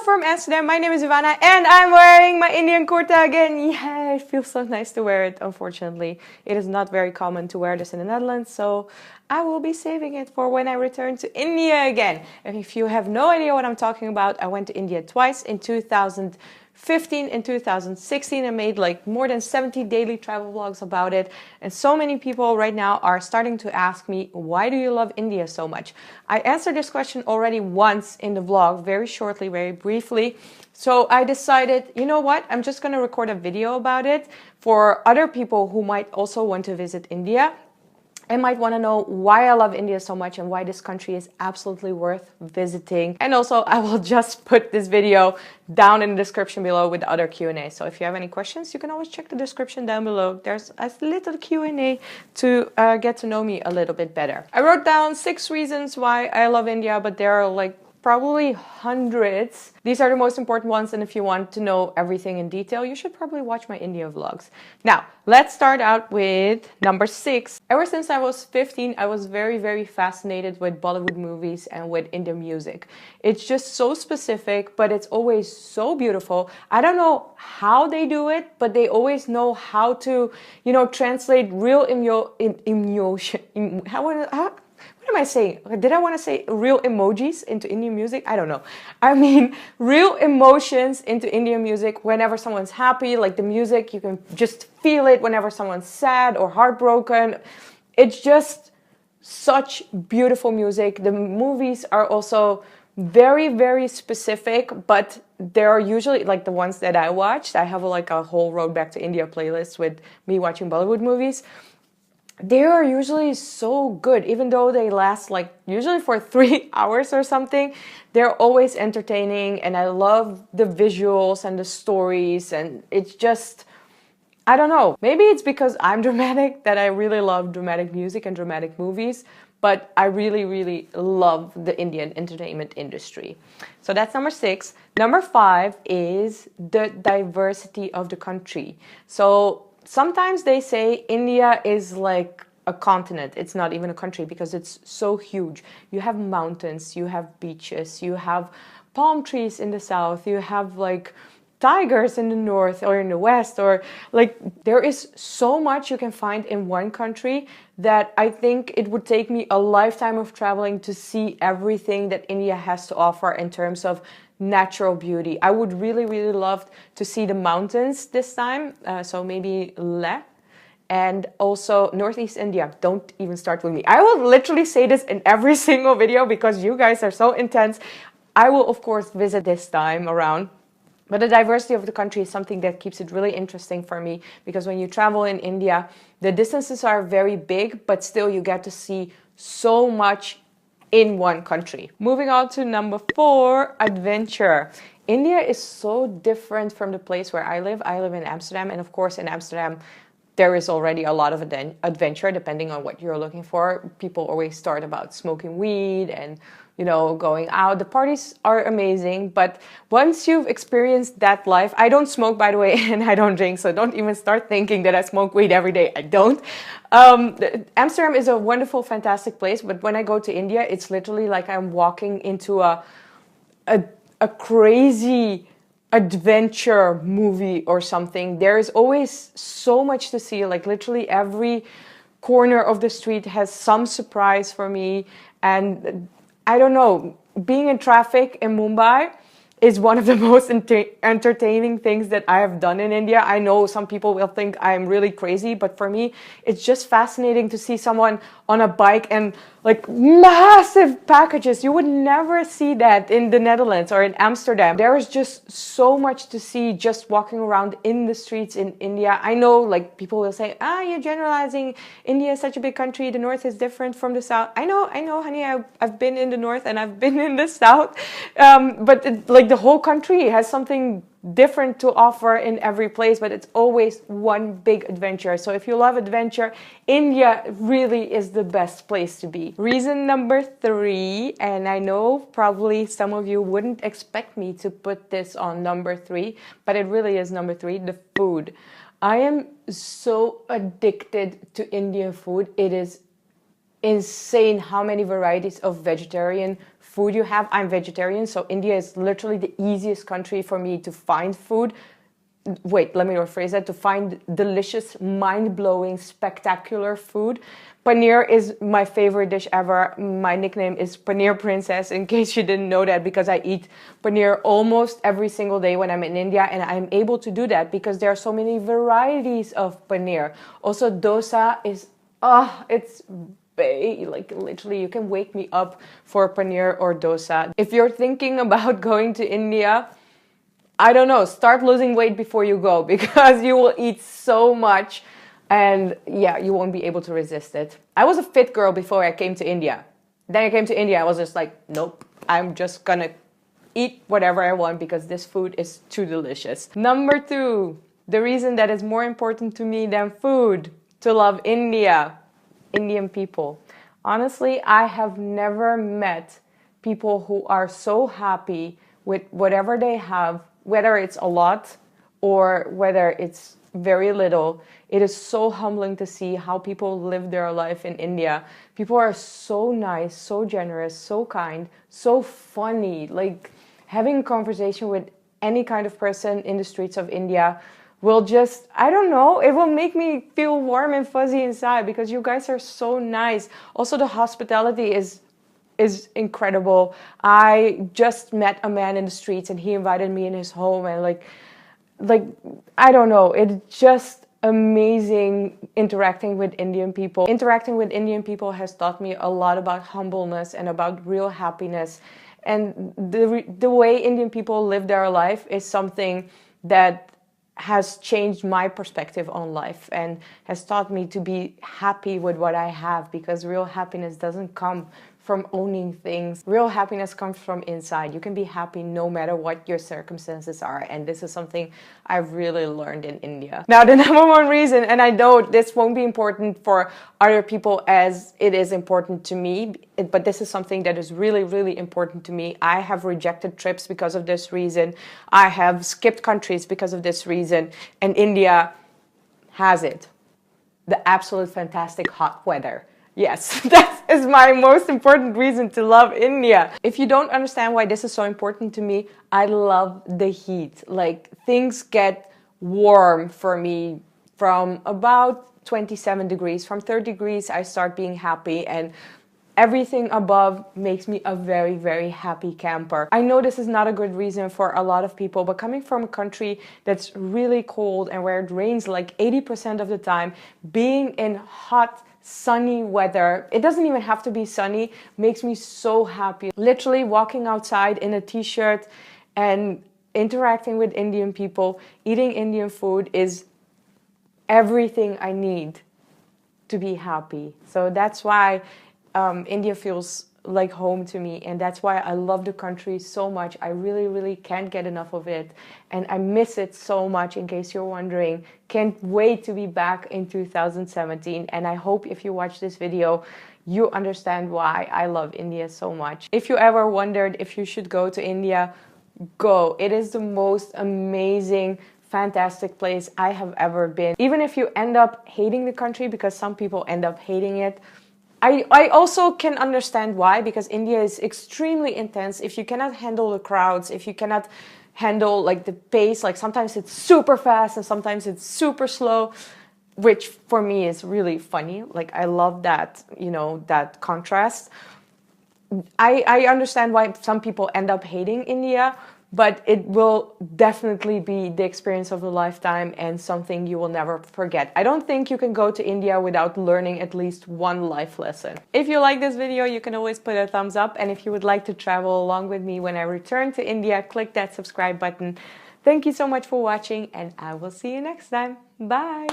from Amsterdam. My name is Ivana and I'm wearing my Indian kurta again. Yeah, it feels so nice to wear it. Unfortunately, it is not very common to wear this in the Netherlands, so I will be saving it for when I return to India again. And if you have no idea what I'm talking about, I went to India twice in 2015 and 2016 and made like more than 70 daily travel vlogs about it. And so many people right now are starting to ask me, why do you love India so much? I answered this question already once in the vlog, very shortly, very briefly. So I decided, you know what, I'm just going to record a video about it for other people who might also want to visit India. I might want to know why I love India so much and why this country is absolutely worth visiting. And also, I will just put this video down in the description below with other Q&A. So if you have any questions, you can always check the description down below. There's a little Q&A to get to know me a little bit better. I wrote down 6 reasons why I love India, but there are like probably hundreds. These are the most important ones, and if you want to know everything in detail, you should probably watch my India vlogs. Now, let's start out with number 6. Ever since I was 15, I was very fascinated with Bollywood movies and with Indian music. It's just so specific, but it's always so beautiful. I don't know how they do it, but they always know how to, translate real emotion. What am I saying? Did I want to say real emojis into Indian music? I don't know. I mean, real emotions into Indian music. Whenever someone's happy, like the music, you can just feel it. Whenever someone's sad or heartbroken, it's just such beautiful music. The movies are also very specific, but they're usually like the ones that I watched. I have like a whole Road Back to India playlist with me watching Bollywood movies. They are usually so good, even though they last like usually for 3 hours or something. They're always entertaining, and I love the visuals and the stories, and it's just, I don't know. Maybe it's because I'm dramatic that I really love dramatic music and dramatic movies, but I really love the Indian entertainment industry. So that's number 6. Number 5 is the diversity of the country. So sometimes they say India is like a continent. It's not even a country because it's so huge. You have mountains, you have beaches, you have palm trees in the south, you have like tigers in the north or in the west, or like there is so much you can find in one country that I think it would take me a lifetime of traveling to see everything that India has to offer in terms of natural beauty. I would really love to see the mountains this time, so maybe Leh, and also Northeast India. Don't even start with me. I will literally say this in every single video because you guys are so intense. I will of course visit this time around. But the diversity of the country is something that keeps it really interesting for me, because when you travel in India, the distances are very big, but still you get to see so much in one country. Moving on to number 4, adventure. India is so different from the place where I live. I live in Amsterdam, and of course in Amsterdam there is already a lot of adventure depending on what you're looking for. People always start about smoking weed and going out. The parties are amazing, but once you've experienced that life, I don't smoke, by the way, and I don't drink, so don't even start thinking that I smoke weed every day. I don't. Amsterdam is a wonderful, fantastic place, but when I go to India, it's literally like I'm walking into a crazy adventure movie or something. There is always so much to see. Like literally every corner of the street has some surprise for me, and I don't know, being in traffic in Mumbai is one of the most entertaining things that I have done in India. I know some people will think I'm really crazy, but for me, it's just fascinating to see someone on a bike and like massive packages. You would never see that in the Netherlands or in Amsterdam. There is just so much to see just walking around in the streets in India. I know like people will say, you're generalizing. India is such a big country. The north is different from the south. I know, honey. I've been in the north and I've been in the south. But the whole country has something different to offer in every place, but it's always one big adventure. So if you love adventure, India really is the best place to be. Reason number 3, and I know probably some of you wouldn't expect me to put this on number 3, but it really is number 3, the food. I am so addicted to Indian food. It is insane how many varieties of vegetarian food you have. I'm vegetarian, so India is literally the easiest country for me to find food. Wait, let me rephrase that. To find delicious, mind-blowing, spectacular food. Paneer is my favorite dish ever. My nickname is Paneer Princess, in case you didn't know that, because I eat paneer almost every single day when I'm in India, and I'm able to do that because there are so many varieties of paneer. Also, dosa is, it's like literally you can wake me up for paneer or dosa. If you're thinking about going to India, I don't know, start losing weight before you go, because you will eat so much and yeah, you won't be able to resist it. I was a fit girl before I came to India. Then I came to India, I was just like, nope, I'm just gonna eat whatever I want because this food is too delicious. Number 2, the reason that is more important to me than food, to love India, Indian people. Honestly, I have never met people who are so happy with whatever they have, whether it's a lot or whether it's very little. It is so humbling to see how people live their life in India. People are so nice, so generous, so kind, so funny. Like having a conversation with any kind of person in the streets of India will just, I don't know, it will make me feel warm and fuzzy inside because you guys are so nice. Also, the hospitality is incredible. I just met a man in the streets and he invited me in his home, and like I don't know, it's just amazing interacting with Indian people. Interacting with Indian people has taught me a lot about humbleness and about real happiness. And the way Indian people live their life is something that has changed my perspective on life and has taught me to be happy with what I have, because real happiness doesn't come from owning things. Real happiness comes from inside. You can be happy no matter what your circumstances are, and this is something I've really learned in India. Now, the number 1 reason, and I know this won't be important for other people as it is important to me, but this is something that is really, really important to me. I have rejected trips because of this reason. I have skipped countries because of this reason, and India has it. The absolute fantastic hot weather. Yes, that is my most important reason to love India. If you don't understand why this is so important to me, I love the heat. Like, things get warm for me from about 27 degrees. From 30 degrees, I start being happy, and everything above makes me a very, very happy camper. I know this is not a good reason for a lot of people, but coming from a country that's really cold and where it rains like 80% of the time, being in hot, sunny weather, it doesn't even have to be sunny, makes me so happy. Literally walking outside in a t-shirt and interacting with Indian people, eating Indian food is everything I need to be happy. So that's why India feels like home to me, and that's why I love the country so much. I really, really can't get enough of it, and I miss it so much, in case you're wondering. Can't wait to be back in 2017, and I hope if you watch this video you understand why I love India so much. If you ever wondered if you should go to India, go. It is the most amazing, fantastic place I have ever been. Even if you end up hating the country, because some people end up hating it, I also can understand why, because India is extremely intense. If you cannot handle the crowds, if you cannot handle like the pace, like sometimes it's super fast and sometimes it's super slow, which for me is really funny. Like, I love that, you know, that contrast. I understand why some people end up hating India, but it will definitely be the experience of a lifetime and something you will never forget. I don't think you can go to India without learning at least one life lesson. If you like this video, you can always put a thumbs up, and if you would like to travel along with me when I return to India, click that subscribe button. Thank you so much for watching, and I will see you next time. Bye!